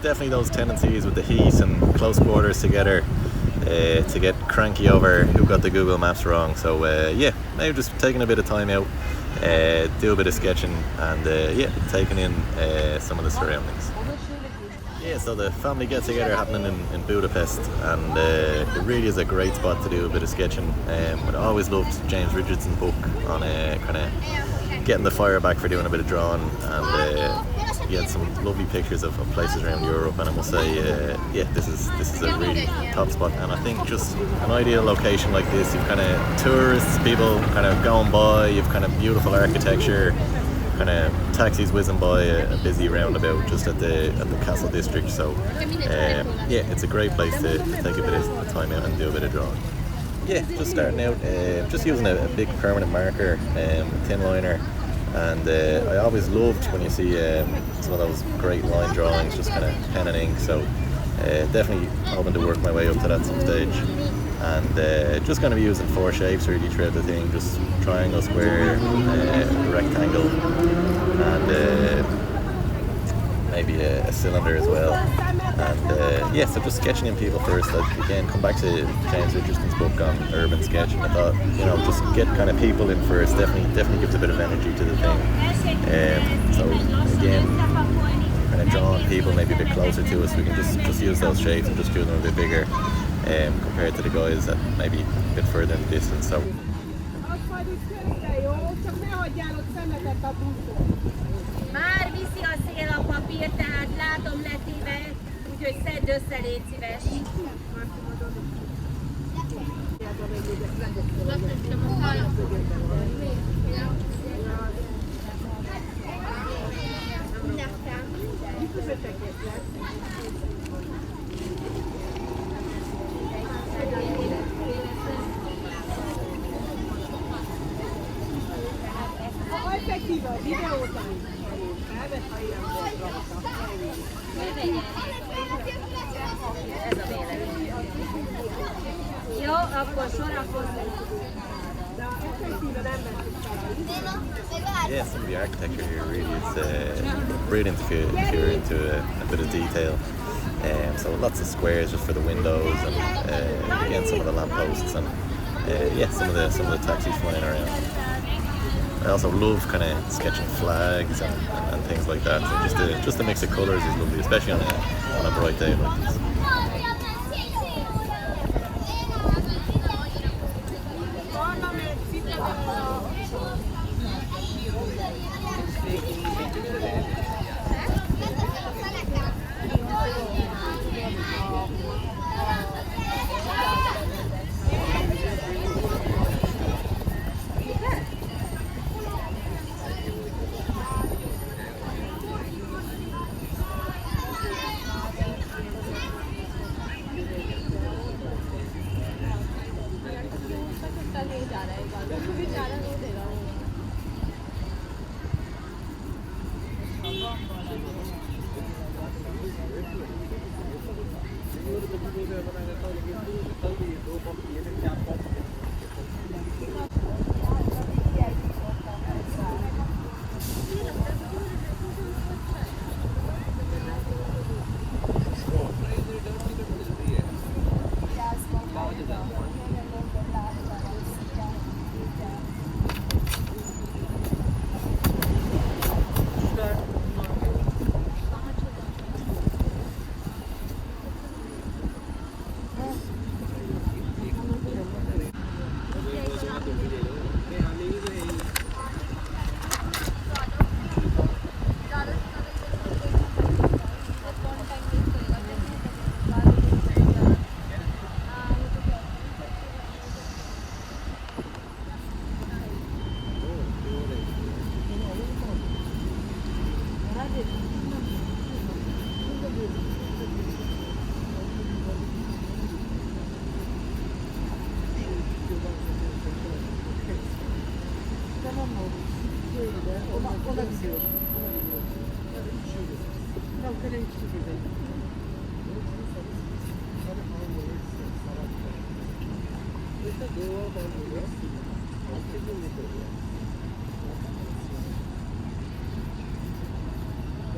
definitely those tendencies with the heat and close quarters together to get cranky over who got the Google Maps wrong. So yeah, maybe just taking a bit of time out, do a bit of sketching, and yeah, taking in some of the surroundings. Yeah, so the family get together happening in Budapest, and it really is a great spot to do a bit of sketching. I always loved James Richardson's book on kind of getting the fire back for doing a bit of drawing, and he had some lovely pictures of places around Europe. And I must say, yeah, this is a really top spot. And I think just an ideal location like this, you've kind of tourists, people kind of going by, you've kind of beautiful architecture, kind of taxis whizzing by a busy roundabout just at the castle district. So yeah, it's a great place to take a bit of time out and do a bit of drawing. Yeah, just starting out, just using a big permanent marker, thin liner, and I always loved when you see some of those great line drawings, just kind of pen and ink. So definitely hoping to work my way up to that some stage. And just going to be using 4 shapes really throughout the thing, just triangle, square, rectangle, and maybe a cylinder as well. And yeah, so just sketching in people first. Again, come back to James Richardson's book on urban sketching. I thought, you know, just get kind of people in first, definitely gives a bit of energy to the thing. So again, kind of drawing people maybe a bit closer to us, we can just use those shapes and just do them a bit bigger. Compared to the guys that maybe a bit further in the distance. So már viszi a szél a papírt, tehát látom letéve, úgyhogy szedd össze, légy szíves. Jó, akkor sorakozunk. yeah, some of the architecture here really is brilliant if you're into a bit of detail. So lots of squares just for the windows, and again some of the lampposts, and yeah, some of the taxis flying around. I also love kind of sketching flags and things like that. So just the mix of colours is lovely, especially on a bright day like this.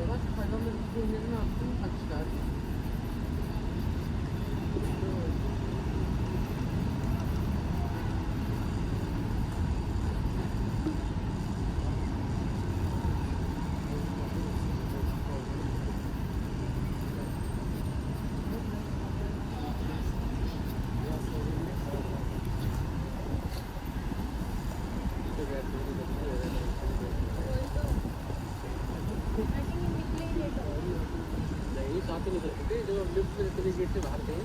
Bak, hayvanların ne yaptığını kaçlar. नहीं साथ ही निकल सकते जो lift में चले gate से बाहर थे